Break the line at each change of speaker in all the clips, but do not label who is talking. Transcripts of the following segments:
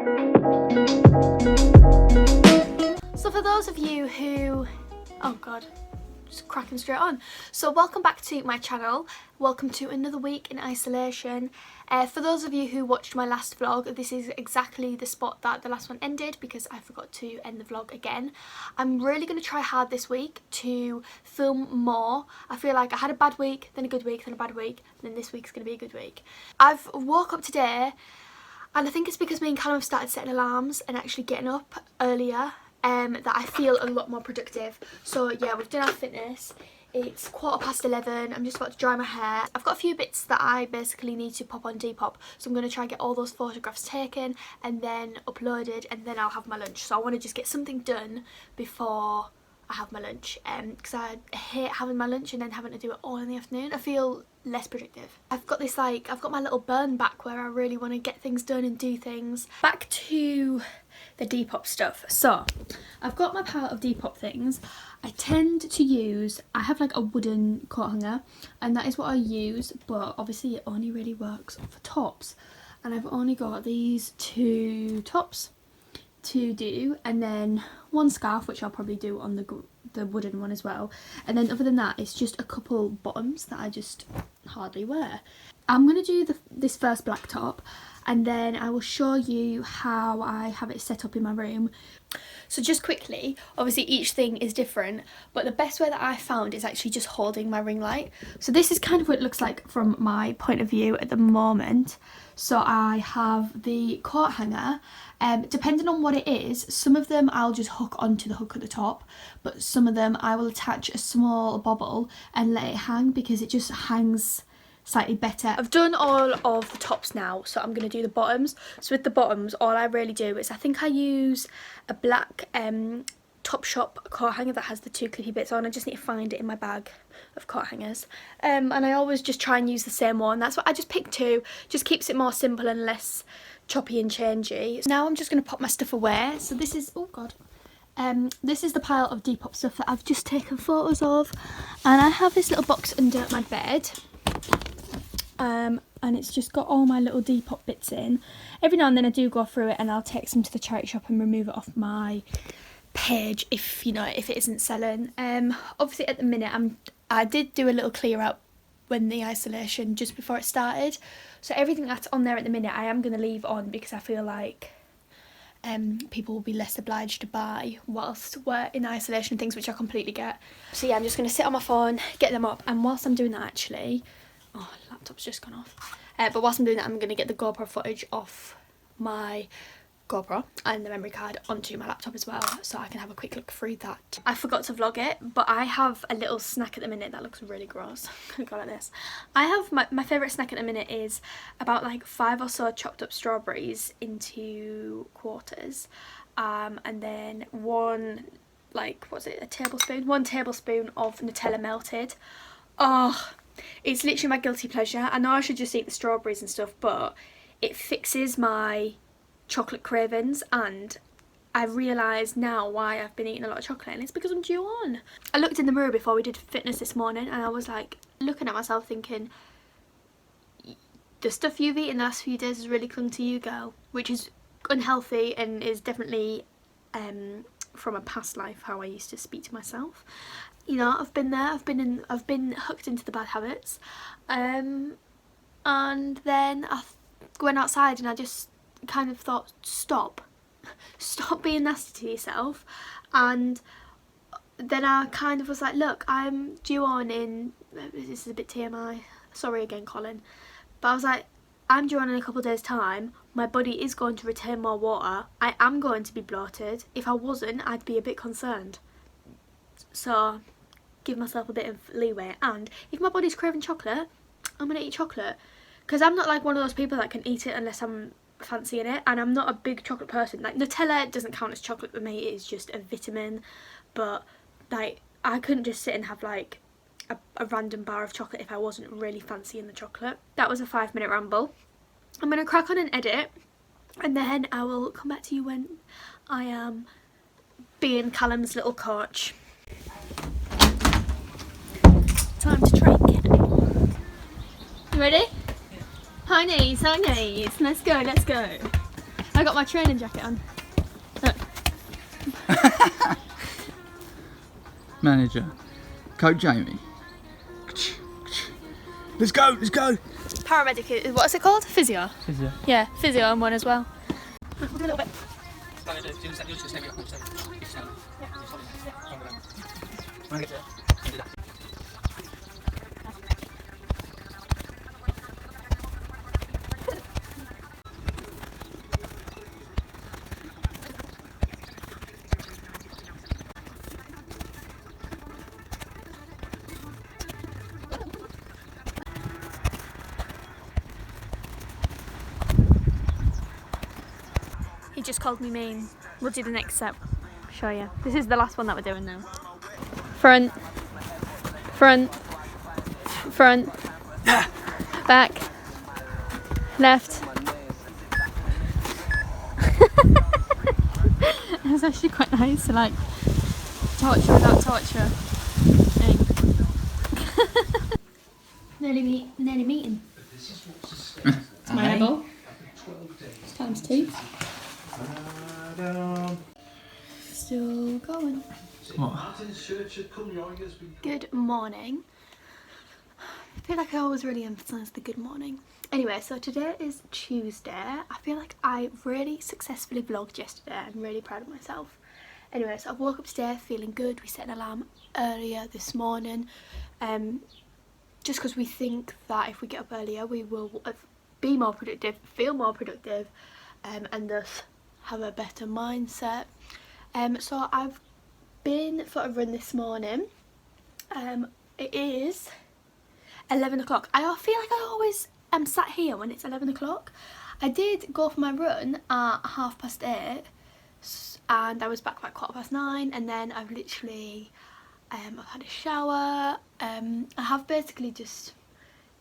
So for those of you who, oh god, just cracking straight on. So welcome back to my channel. Welcome to another week in isolation. For those of you who watched my last vlog, this is exactly the spot that the last one ended because I forgot to end the vlog again. I'm really going to try hard this week to film more. I feel like I had a bad week, then a good week, then a bad week, and then this week's going to be a good week. I've woke up today and I think it's because me and Callum have started setting alarms and actually getting up earlier that I feel a lot more productive. So yeah, we've done our fitness. It's 11:15. I'm just about to dry my hair. I've got a few bits that I basically need to pop on Depop, so I'm going to try and get all those photographs taken and then uploaded, and then I'll have my lunch. So I want to just get something done before I have my lunch, because I hate having my lunch and then having to do it all in the afternoon. I feel less productive. I've got this I've got my little burn back where I really want to get things done and do things. Back to the Depop stuff. So I've got my pile of Depop things. I tend to use, I have like a wooden coat hanger, and that is what I use, but obviously it only really works for tops, and I've only got these 2 tops to do, and then 1 scarf, which I'll probably do on the wooden one as well, and then other than that it's just a couple bottoms that I just hardly wear. I'm going to do this first black top, and then I will show you how I have it set up in my room. So just quickly, obviously each thing is different, but the best way that I found is actually just holding my ring light. So this is kind of what it looks like from my point of view at the moment. So I have the coat hanger, depending on what it is, some of them I'll just hook onto the hook at the top, but some of them I will attach a small bobble and let it hang because it just hangs slightly better. I've done all of the tops now, so I'm going to do the bottoms. So with the bottoms, all I really do is I think I use a black Topshop coat hanger that has the 2 clippy bits on. I just need to find it in my bag of coat hangers, and I always just try and use the same one. That's what I just pick 2, just keeps it more simple and less choppy and changey. Now I'm just going to pop my stuff away. So this is, oh god, this is the pile of Depop stuff that I've just taken photos of, and I have this little box under my bed, and it's just got all my little Depop bits in. Every now and then I do go through it and I'll take some to the charity shop and remove it off my page if if it isn't selling. Obviously at the minute I did do a little clear out when the isolation just before it started, so everything that's on there at the minute I am going to leave on because I feel like people will be less obliged to buy whilst we're in isolation and things, which I completely get. So yeah, I'm just going to sit on my phone, get them up, and whilst I'm doing that actually, oh, laptop's just gone off, but whilst I'm doing that I'm going to get the GoPro footage off my GoPro and the memory card onto my laptop as well, so I can have a quick look through that. I forgot to vlog it, but I have a little snack at the minute that looks really gross. Go like this. I have my favourite snack at the minute is about like 5 or so chopped up strawberries into quarters, and then 1 1 tablespoon of Nutella melted. Oh, it's literally my guilty pleasure. I know I should just eat the strawberries and stuff, but it fixes my chocolate cravings, and I realise now why I've been eating a lot of chocolate, and it's because I'm due on. I looked in the mirror before we did fitness this morning and I was like looking at myself thinking, the stuff you've eaten the last few days has really clung to you, girl, which is unhealthy and is definitely from a past life how I used to speak to myself. I've been there, I've been hooked into the bad habits, and then I went outside and I just kind of thought, stop being nasty to yourself. And then I kind of was like, look, I'm due on in, this is a bit TMI, sorry again Colin, but I was like, I'm due on in a couple of days time, my body is going to retain more water, I am going to be bloated. If I wasn't, I'd be a bit concerned. So give myself a bit of leeway, and if my body's craving chocolate, I'm gonna eat chocolate, because I'm not like one of those people that can eat it unless I'm fancying it, and I'm not a big chocolate person. Like Nutella doesn't count as chocolate for me, it is just a vitamin, but like I couldn't just sit and have like a random bar of chocolate if I wasn't really fancying the chocolate. That was a 5-minute ramble. I'm gonna crack on and edit, and then I will come back to you when I am being Callum's little coach. Time to drink. You ready? Hi nice, let's go. I got my training jacket on. Look.
Manager. Coach Jamie. Let's go, let's go.
Paramedic is, what's it called? Physio?
Physio.
Yeah, physio on one as well. We'll do a little bit. He just called me mean. We'll do the next step. Show you. This is the last one that we're doing now. Front. Front. Front. Back. Left. It's actually quite nice to like torture without torture. Nearly meeting. It's my eyeball. It's times 2. Still going.
What?
Good morning. I feel like I always really emphasise the good morning. Anyway, so today is Tuesday. I feel like I really successfully vlogged yesterday. I'm really proud of myself. Anyway, so I woke up today feeling good. We set an alarm earlier this morning. Just because we think that if we get up earlier we will be more productive, feel more productive, and thus have a better mindset. So I've been for a run this morning. It is 11 o'clock. I feel like I always am sat here when it's 11 o'clock. I did go for my run at 8:30 and I was back by 9:15, and then I've literally I've had a shower. I have basically just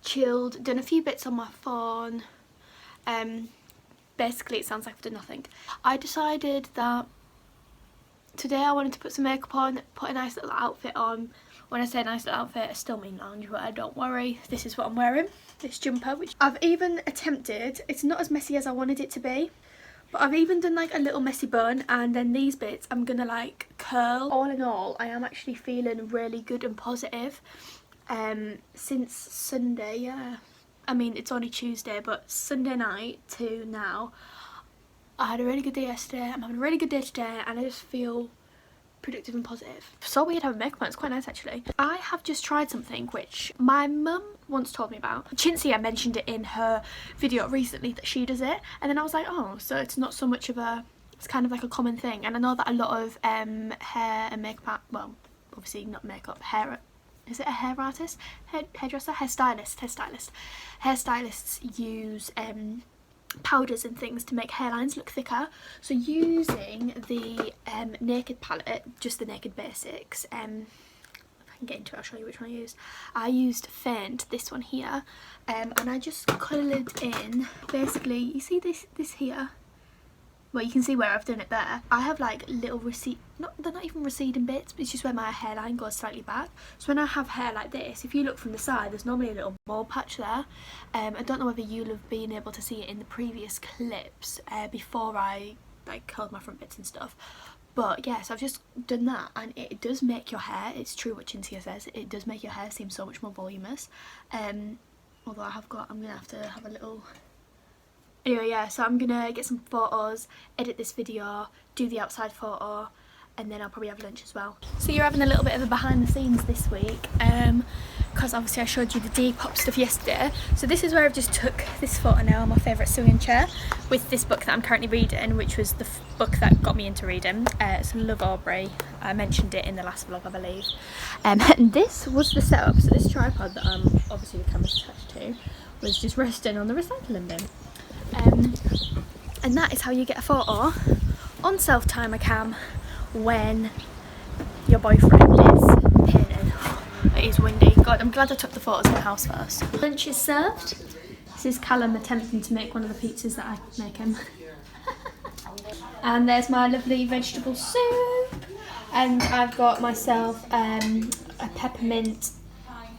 chilled, done a few bits on my phone. Basically it sounds like I've done nothing. I decided that today I wanted to put some makeup on, put a nice little outfit on. When I say nice little outfit, I still mean loungewear, don't worry. This is what I'm wearing, this jumper, which I've even attempted. It's not as messy as I wanted it to be, but I've even done like a little messy bun, and then these bits I'm gonna like curl. All in all, I am actually feeling really good and positive since Sunday. Yeah, I mean it's only Tuesday, but Sunday night to now I had a really good day yesterday. I'm having a really good day today, and I just feel productive and positive. So weird having makeup on, it's quite nice actually. I have just tried something which my mum once told me about. Chintzia mentioned it in her video recently that she does it, and then I was like, oh, so it's not so much of a, it's kind of like a common thing. And I know that a lot of hair and makeup, well obviously not makeup, hair, is it a hair artist? Hairdresser? Hairstylists use powders and things to make hairlines look thicker. So using the Naked palette, just the Naked Basics, if I can get into it I'll show you which one I used. I used Faint, this one here, and I just coloured in, basically, you see this here? Well, you can see where I've done it there. I have like little they're not even receding bits, but it's just where my hairline goes slightly back. So when I have hair like this, if you look from the side, there's normally a little bald patch there. I don't know whether you'll have been able to see it in the previous clips before I like curled my front bits and stuff. But yes, I've just done that, and it does make your hair, it's true what Chintzia says, it does make your hair seem so much more voluminous. Although I'm gonna have to have a little. Anyway, yeah, so I'm gonna get some photos, edit this video, do the outside photo, and then I'll probably have lunch as well. So you're having a little bit of a behind the scenes this week, because obviously I showed you the Depop stuff yesterday. So this is where I've just took this photo now on my favourite sewing chair with this book that I'm currently reading, which was the book that got me into reading. It's Love Aubrey. I mentioned it in the last vlog, I believe. And this was the setup. So this tripod that obviously the camera's attached to was just resting on the recycling bin. And that is how you get a photo on self-timer cam when your boyfriend is painting. It is windy. God, I'm glad I took the photos in the house first. Lunch is served. This is Callum attempting to make one of the pizzas that I make him. And there's my lovely vegetable soup. And I've got myself a peppermint,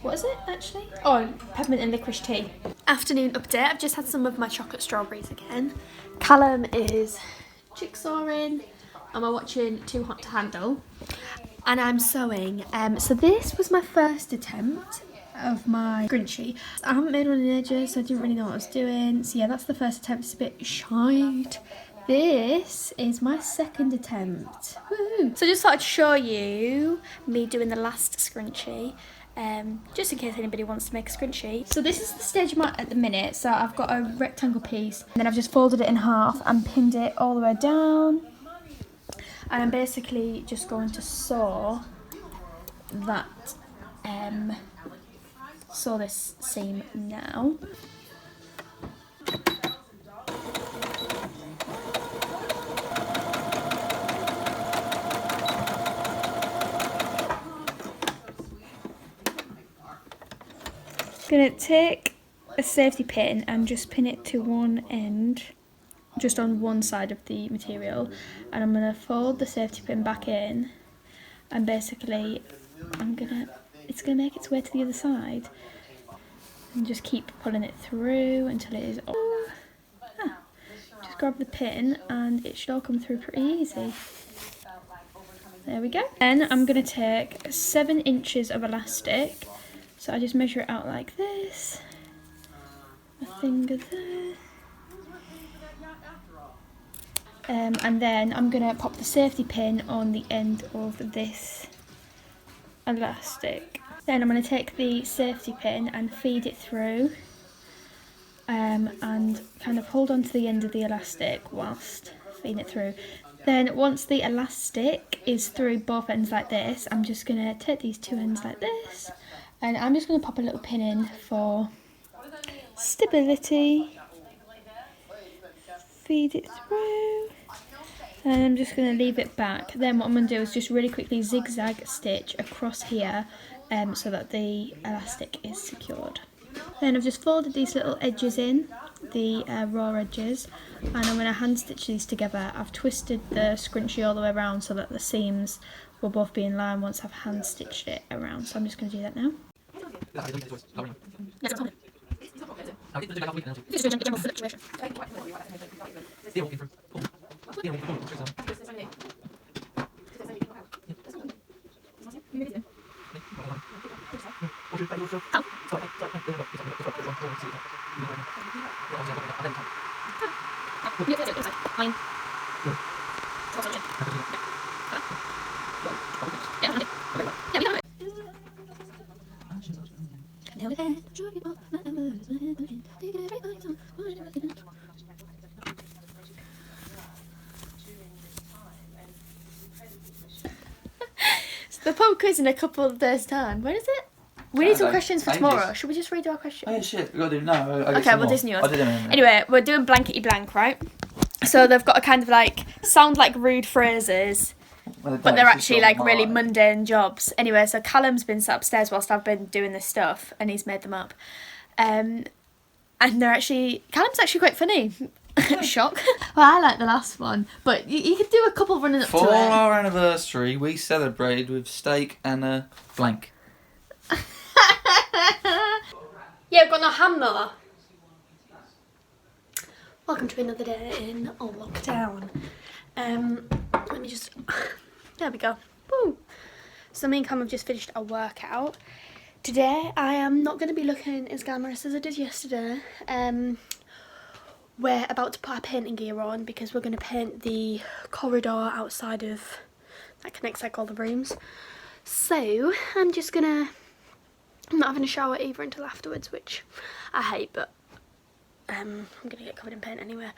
what is it actually? Oh, peppermint and licorice tea. Afternoon update. I've just had some of my chocolate strawberries again. Callum is jigsawing and we're watching Too Hot to Handle and I'm sewing. So this was my first attempt of my scrunchie. I haven't made one in ages, so I didn't really know what I was doing. So yeah, that's the first attempt. It's a bit shite. This is my second attempt. Woohoo! So I just thought I'd show you me doing the last scrunchie. Just in case anybody wants to make a scrunchie. So this is the stage I'm at the minute. So I've got a rectangle piece and then I've just folded it in half and pinned it all the way down. And I'm basically just going to sew that, sew this seam now. Gonna take a safety pin and just pin it to one end, just on one side of the material, and I'm gonna fold the safety pin back in, and basically it's gonna make its way to the other side, and just keep pulling it through until it is all. Just grab the pin and it should all come through pretty easy. There we go. Then I'm gonna take 7 inches of elastic. So I just measure it out like this, a finger there, and then I'm going to pop the safety pin on the end of this elastic. Then I'm going to take the safety pin and feed it through, and kind of hold on to the end of the elastic whilst feeding it through. Then once the elastic is through both ends like this, I'm just going to take these 2 ends like this. And I'm just going to pop a little pin in for stability, feed it through, and I'm just going to leave it back. Then what I'm going to do is just really quickly zigzag stitch across here so that the elastic is secured. Then I've just folded these little edges in, the raw edges, and I'm going to hand stitch these together. I've twisted the scrunchie all the way around so that the seams will both be in line once I've hand stitched it around. So I'm just going to do that now. The pub quiz in a couple of days' time. When is it? We need some questions for tomorrow. Should we just redo our questions?
Oh yeah, shit. We gotta do no.
Okay, we'll do some yours.
I did them in
Anyway, we're doing blankety blank, right? So they've got a kind of like sound like rude phrases, but they're actually like really mundane jobs. Anyway, so Callum's been sat upstairs whilst I've been doing this stuff, and he's made them up. And they're actually Callum's actually quite funny. Shock. Well, I like the last one, but you could do a couple running up to it.
For our anniversary, we celebrated with steak and a blank.
Yeah, I've got no ham though. Welcome to another day in lockdown. Let me just. There we go. Woo. So me and Cam have just finished our workout. Today I am not going to be looking as glamorous as I did yesterday. We're about to put our painting gear on because we're going to paint the corridor outside of that connects like all the rooms. So I'm not having a shower either until afterwards, which I hate, but I'm going to get covered in paint anyway.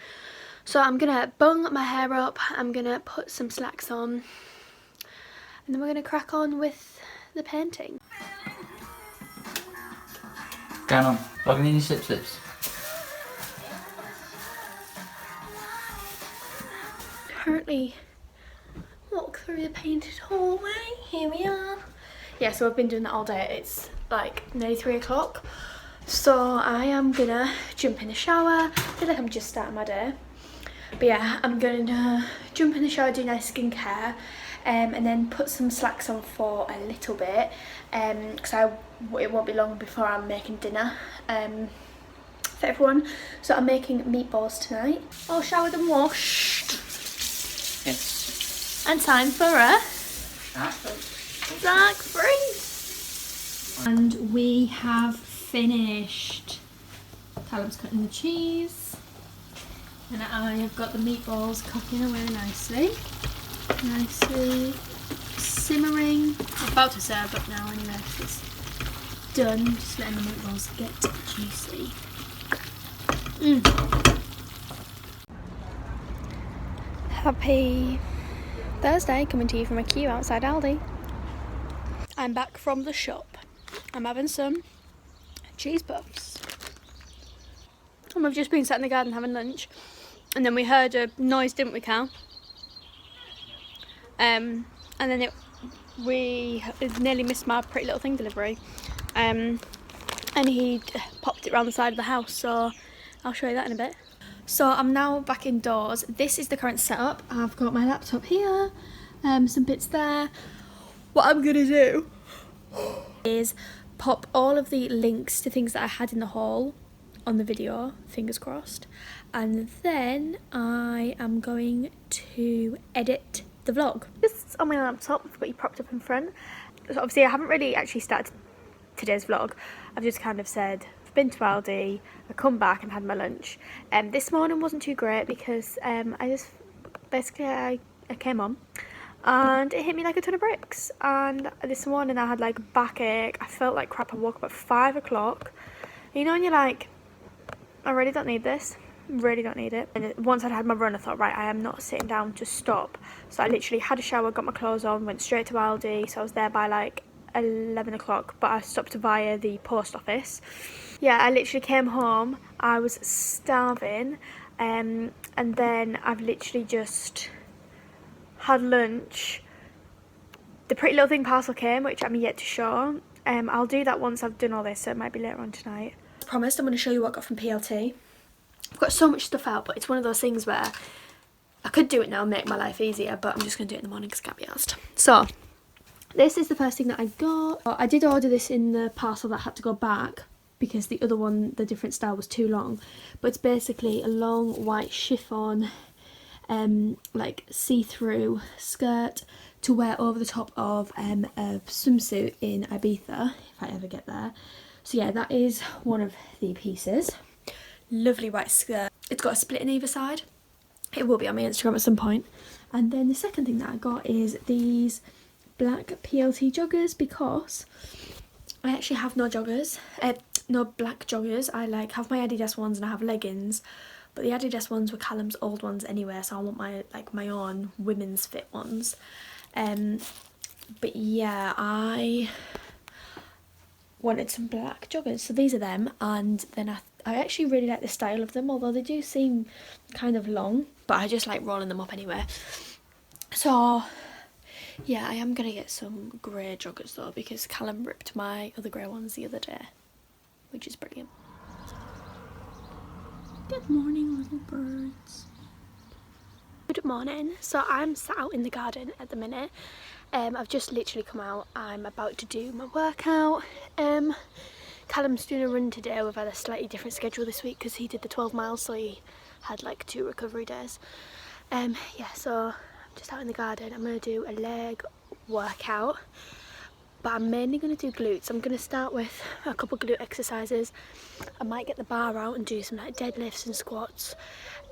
So I'm going to bung my hair up, I'm going to put some slacks on, and then we're going to crack on with the painting.
Going on. Plugging in your slips.
Currently walk through the painted hallway. Here we are. Yeah, so I've been doing that all day. It's like nearly 3 o'clock. So I am gonna jump in the shower. I feel like I'm just starting my day. But yeah, I'm gonna jump in the shower, do nice skincare, and then put some slacks on for a little bit, because it won't be long before I'm making dinner. for everyone. So I'm making meatballs tonight. All showered and washed.
Yes.
And time for a dark free. And we have finished. Callum's cutting the cheese. And I have got the meatballs cooking away nicely. Nicely simmering. I'm about to serve up now anyway. It's done. Just letting the meatballs get juicy. Happy Thursday, coming to you from a queue outside Aldi. I'm back from the shop. I'm having some cheese puffs. And we've just been sat in the garden having lunch. And then we heard a noise, didn't we, Cal? And then we nearly missed my Pretty Little Thing delivery. And he'd popped it around the side of the house, so I'll show you that in a bit. So I'm now back indoors. This is the current setup. I've got my laptop here, some bits there. What I'm gonna do is pop all of the links to things that I had in the haul on the video, fingers crossed, and then I am going to edit the vlog. Just on my laptop, I've got you propped up in front. So obviously I haven't really actually started today's vlog. I've just kind of said I've been to Aldi, I come back and had my lunch. This morning wasn't too great because I came on and it hit me like a ton of bricks. And this morning I had like backache. I felt like crap. I woke up at 5 o'clock. You know, and you're like, I really don't need this. Really don't need it. And once I'd had my run, I thought, right, I am not sitting down to stop. So I literally had a shower, got my clothes on, went straight to Aldi. So I was there by like 11 o'clock, but I stopped via the post office. Yeah, I literally came home. I was starving. And then I've literally just had lunch. The Pretty Little Thing parcel came, which I'm yet to show. I'll do that once I've done all this, so it might be later on tonight. As promised, I'm going to show you what I got from PLT. I've got so much stuff out, but it's one of those things where I could do it now and make my life easier, but I'm just going to do it in the morning because I can't be asked. So, this is the first thing that I got. I did order this in the parcel that had to go back because the other one, the different style, was too long. But it's basically a long white chiffon, like see-through skirt to wear over the top of a swimsuit in Ibiza, if I ever get there. So yeah, that is one of the pieces. Lovely white skirt. It's got a split in either side. It will be on my Instagram at some point. And then the second thing that I got is these black PLT joggers, because I actually have no joggers, no black joggers. I like have my Adidas ones and I have leggings, but the Adidas ones were Callum's old ones anyway, so I want my own women's fit ones. But yeah, I wanted some black joggers, so these are them. And then I actually really like the style of them, although they do seem kind of long, but I just like rolling them up anyway. So yeah, I am gonna get some grey joggers though, because Callum ripped my other grey ones the other day, which is brilliant. Good morning, little birds. Good morning. So I'm sat out in the garden at the minute. I've just literally come out. I'm about to do my workout. Callum's doing a run today. We've had a slightly different schedule this week because he did the 12 miles, so he had like 2 recovery days. Yeah, so I'm just out in the garden. I'm going to do a leg workout, but I'm mainly going to do glutes. I'm going to start with a couple glute exercises. I might get the bar out and do some like deadlifts and squats,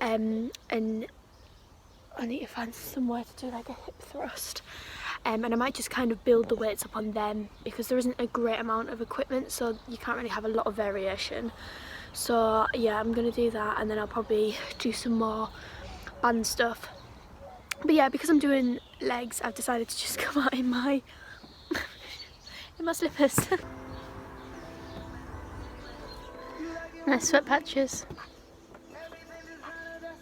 and I need to find somewhere to do like a hip thrust. And I might just kind of build the weights up on them because there isn't a great amount of equipment, so you can't really have a lot of variation. So yeah, I'm going to do that, and then I'll probably do some more band stuff. But yeah, because I'm doing legs, I've decided to just come out in my slippers. Nice sweat patches.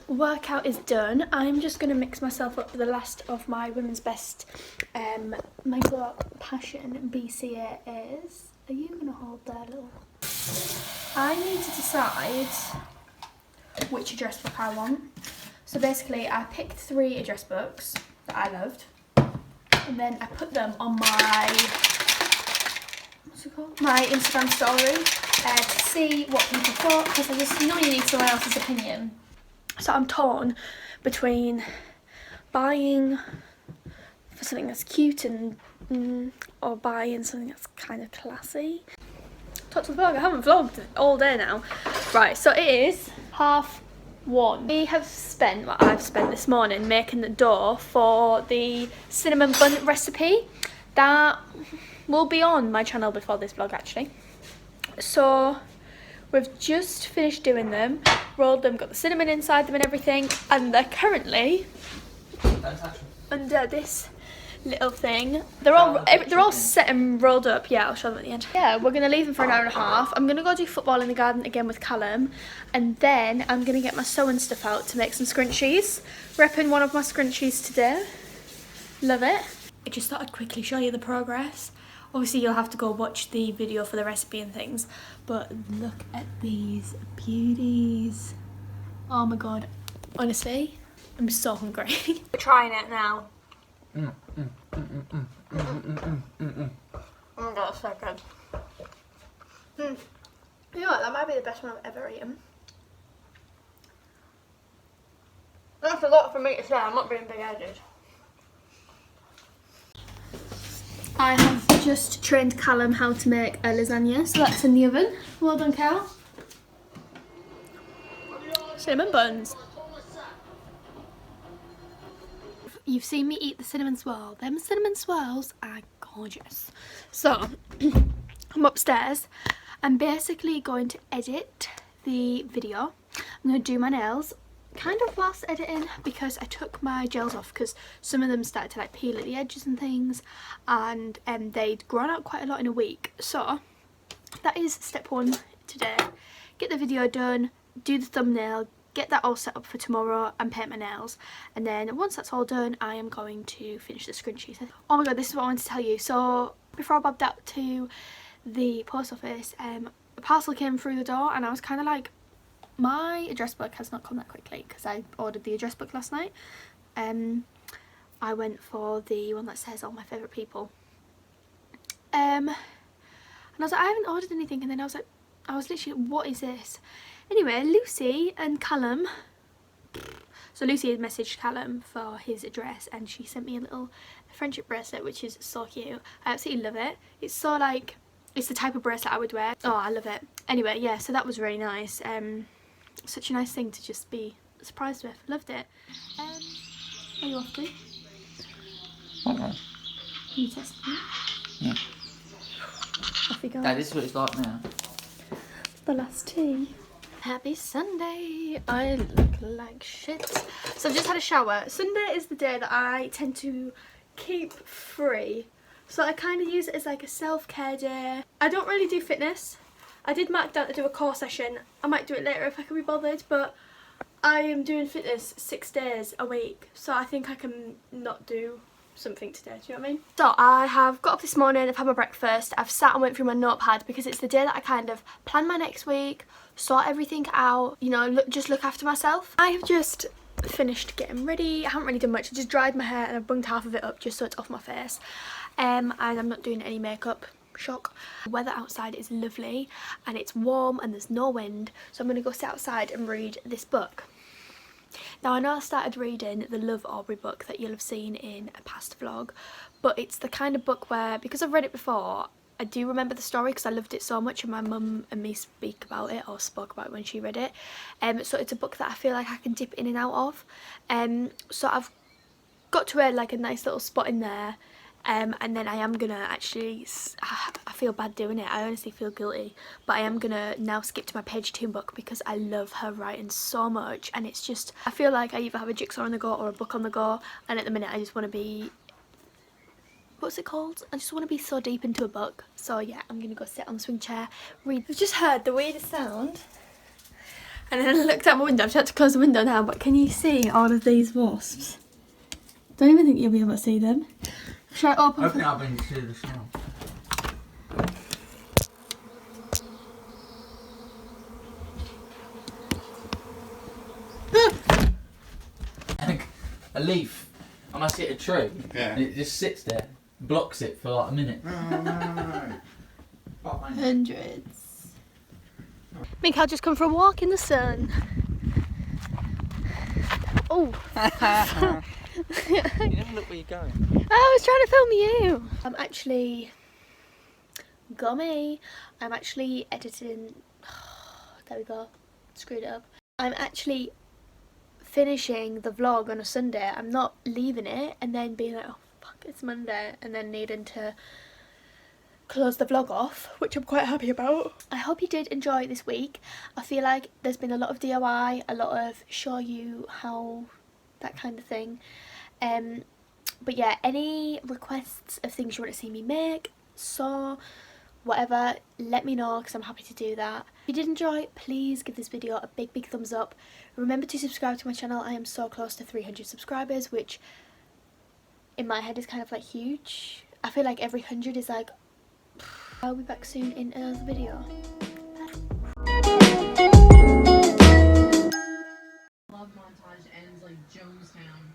Workout is done. I'm just going to mix myself up for the last of my Women's Best Micro Passion BCAAs. Are you going to hold there, little? I need to decide which address book I want. So basically I picked 3 address books that I loved, and then I put them on my what's it called? My Instagram story to see what people thought, because I just, you know, you need someone else's opinion. So I'm torn between buying for something that's cute and or buying something that's kind of classy. Talk to the vlog. I haven't vlogged all day now. Right, so it is 1:30. We have spent what I've spent this morning making the dough for the cinnamon bun recipe that will be on my channel before this vlog actually. So we've just finished doing them, rolled them, got the cinnamon inside them and everything, and they're currently under this little thing. They're all set and rolled up. Yeah, I'll show them at the end. Yeah, we're gonna leave them for an hour and a half. I'm gonna go do football in the garden again with Callum, and then I'm gonna get my sewing stuff out to make some scrunchies. Repping one of my scrunchies today. Love it. I just thought I'd quickly show you the progress. Obviously you'll have to go watch the video for the recipe and things, but look at these beauties. Oh my god, honestly, I'm so hungry. We're trying it now. Oh my god, it's so good. You know what, that might be the best one I've ever eaten. That's a lot for me to say, I'm not being big-headed. I have just trained Callum how to make a lasagna, so that's in the oven. Well done, Cal. Cinnamon buns. You've seen me eat the cinnamon swirl. Them cinnamon swirls are gorgeous. So, I'm upstairs. I'm basically going to edit the video. I'm going to do my nails kind of whilst editing, because I took my gels off because some of them started to like peel at the edges and things, and they'd grown out quite a lot in a week. So that is step one today. Get the video done, do the thumbnail, get that all set up for tomorrow and paint my nails, and then once that's all done I am going to finish the scrunchies. Oh my god, this is what I wanted to tell you. So before I bobbed out to the post office, a parcel came through the door and I was kind of like, my address book has not come that quickly because I ordered the address book last night. I went for the one that says all my favourite people. And I was like, I haven't ordered anything, and then I was literally, what is this? Anyway, Lucy and Callum, so Lucy had messaged Callum for his address and she sent me a little friendship bracelet, which is so cute. I absolutely love it. It's so like, it's the type of bracelet I would wear. Oh, I love it. Anyway, yeah, so that was really nice. Such a nice thing to just be surprised with. Loved it. Are you off to?
Alright.
You testing it?
Yeah.
Off we go.
That is what it's like now.
The last tea. Happy Sunday. I look like shit. So I've just had a shower. Sunday is the day that I tend to keep free. So I kind of use it as like a self-care day. I don't really do fitness. I did mark down to do a core session. I might do it later if I can be bothered, but I am doing fitness 6 days a week, so I think I can not do something today, do you know what I mean? So I have got up this morning, I've had my breakfast, I've sat and went through my notepad because it's the day that I kind of plan my next week, sort everything out, you know, just look after myself. I have just finished getting ready. I haven't really done much. I just dried my hair and I've bunged half of it up just so it's off my face. And I'm not doing any makeup. Shock. The weather outside is lovely and it's warm and there's no wind, so I'm going to go sit outside and read this book. Now I know I started reading the Love Aubrey book that you'll have seen in a past vlog, but it's the kind of book where, because I've read it before, I do remember the story because I loved it so much and my mum and me speak about it, or spoke about it when she read it. So it's a book that I feel like I can dip in and out of. So I've got to read like a nice little spot in there. And then I am gonna actually, I feel bad doing it, I honestly feel guilty, but I am gonna now skip to my page 2 book because I love her writing so much, and it's just, I feel like I either have a jigsaw on the go or a book on the go, and at the minute I just want to be, what's it called? I just want to be so deep into a book. So yeah, I'm gonna go sit on the swing chair, read. I've just heard the weirdest sound, and then I looked out my window. I've had to close the window now, but can you see all of these wasps? Don't even think you'll be able to see them. Should I open?
I think I've been to see the smell. A leaf. I must hit a tree.
Yeah.
And it just sits there, blocks it for like a minute.
No.
Hundreds. Mink, I'll just come for a walk in the sun. Oh.
You never look where you're going.
I was trying to film you. I'm actually gummy. I'm actually editing. There we go. Screwed it up. I'm actually finishing the vlog on a Sunday. I'm not leaving it and then being like, oh fuck, it's Monday, and then needing to close the vlog off, which I'm quite happy about. I hope you did enjoy this week. I feel like there's been a lot of DIY, a lot of show you how, that kind of thing. But yeah, any requests of things you want to see me make, sew, whatever, let me know because I'm happy to do that. If you did enjoy, please give this video a big thumbs up. Remember to subscribe to my channel. I am so close to 300 subscribers, which in my head is kind of like huge. I feel like every 100 is like, I'll be back soon in another video.
Love montage ends like Jonestown.